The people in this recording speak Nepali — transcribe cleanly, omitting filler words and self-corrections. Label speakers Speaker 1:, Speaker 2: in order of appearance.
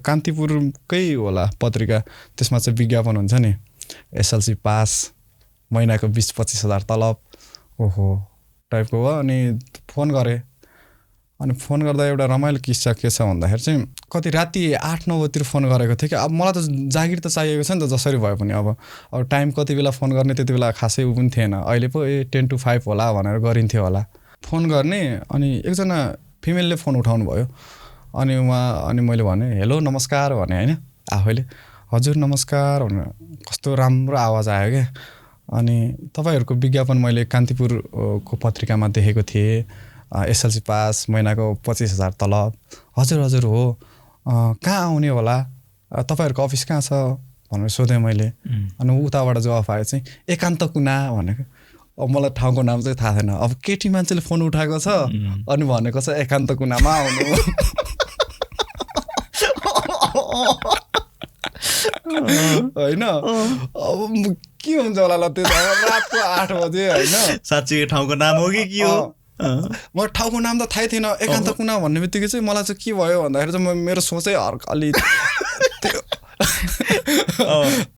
Speaker 1: कान्तिपुरकै होला पत्रिका त्यसमा चाहिँ विज्ञापन हुन्छ नि एसएलसी पास महिनाको 20-25 हजार तलब ओहो टाइपको हो अनि फोन गरेँ अनि फोन गर्दा एउटा रमाइलो किस्सा के छ भन्दाखेरि चाहिँ कति राति 8-9 बजीतिर फोन गरेको थिएँ कि अब मलाई त जागिर त चाहिएको छ नि त जसरी भए पनि अब टाइम कति बेला फोन गर्ने त्यति बेला खासै उ पनि थिएन अहिले पो 10 to 5 होला भनेर गरिन्थ्यो होला फोन गर्ने अनि एकजना फिमेलले फोन उठाउनु भयो अनि मैले भने हेलो नमस्कार भने हैन आफैले हजुर नमस्कार भने कस्तो राम्रो आवाज आयो क्या अनि तपाईहरुको विज्ञापन मैले कान्तिपुरको पत्रिकामा देखेको थिएँ एसएलसी पास महिनाको 25,000 तलब हजुर हो कहाँ आउने होला तपाईहरुको अफिस कहाँ छ भनेर सोधेँ मैले अनि उताबाट जवाफ आयो चाहिँ एकान्त कुना भनेको अब मलाई ठाउँको नाम चाहिँ थाहा छैन अब केटी मान्छेले फोन उठाएको छ अनि भनेको छ एकान्त कुनामा आउनु हैन अब के हुन्छ होला ल त्यो रातको 8 बजे हैन
Speaker 2: साच्चै ठाउँको नाम हो कि के हो
Speaker 1: म ठाउँको नाम त थाहै थिएन एकान्त कुना भन्ने बित्तिकै चाहिँ मलाई चाहिँ के भयो भन्दाखेरि चाहिँ मेरो सोचै अलि